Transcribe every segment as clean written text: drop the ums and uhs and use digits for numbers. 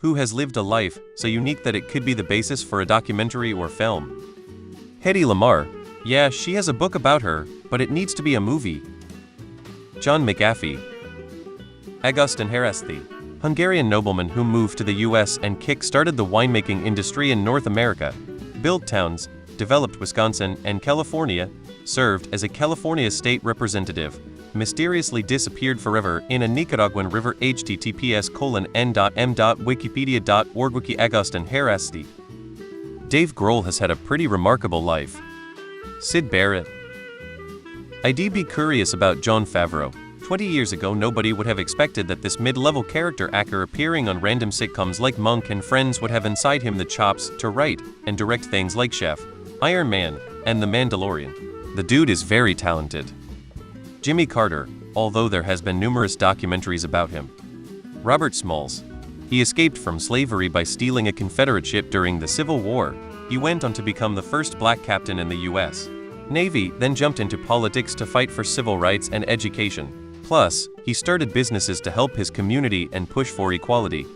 who has lived a life so unique that it could be the basis for a documentary or film. Hedy Lamarr, yeah, she has a book about her, but it needs to be a movie. John McAfee. Agustin Haraszthy, Hungarian nobleman who moved to the US and kick-started the winemaking industry in North America, built towns, developed Wisconsin and California, served as a California state representative, mysteriously disappeared forever in a Nicaraguan river. https://n.m.wikipedia.org Wiki Agustin Haraszthy. Dave Grohl has had a pretty remarkable life. Syd Barrett. I'd be curious about Jon Favreau. 20 years ago nobody would have expected that this mid-level character actor appearing on random sitcoms like Monk and Friends would have inside him the chops to write and direct things like Chef, Iron Man, and The Mandalorian. The dude is very talented. Jimmy Carter, although there has been numerous documentaries about him. Robert Smalls. He escaped from slavery by stealing a Confederate ship during the Civil War. He went on to become the first black captain in the US Navy, then jumped into politics to fight for civil rights and education. Plus, he started businesses to help his community and push for equality.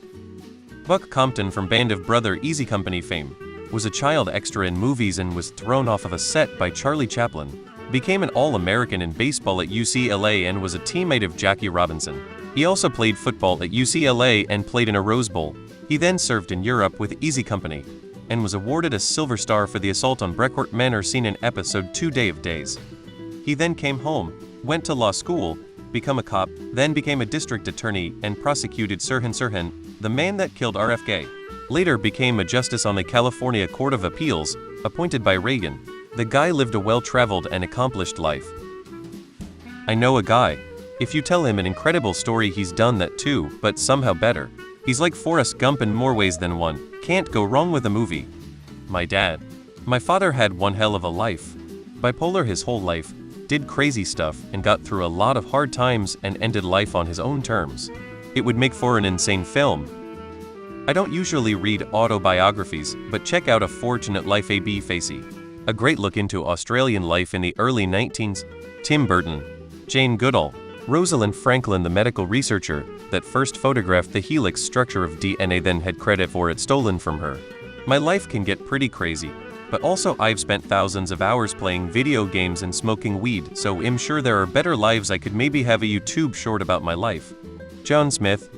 Buck Compton from Band of Brother Easy Company fame was a child extra in movies and was thrown off of a set by Charlie Chaplin. Became an All-American in baseball at UCLA and was a teammate of Jackie Robinson. He also played football at UCLA and played in a Rose Bowl. He then served in Europe with Easy Company and was awarded a Silver Star for the assault on Brecourt Manor seen in episode 2 Day of Days. He then came home, went to law school, become a cop, then became a district attorney and prosecuted Sirhan Sirhan, the man that killed RFK. Later became a justice on the California Court of Appeals, appointed by Reagan. The guy lived a well-traveled and accomplished life. I know a guy. If you tell him an incredible story he's done that too, but somehow better. He's like Forrest Gump in more ways than one. Can't go wrong with a movie. My dad. My father had one hell of a life. Bipolar his whole life. Did crazy stuff and got through a lot of hard times and ended life on his own terms. It would make for an insane film. I don't usually read autobiographies, but check out A Fortunate Life A.B. Facey. A great look into Australian life in the early 19s. Tim Burton. Jane Goodall. Rosalind Franklin, the medical researcher that first photographed the helix structure of DNA, then had credit for it stolen from her. My life can get pretty crazy. But also I've spent thousands of hours playing video games and smoking weed, so I'm sure there are better lives. I could maybe have a YouTube short about my life. John Smith.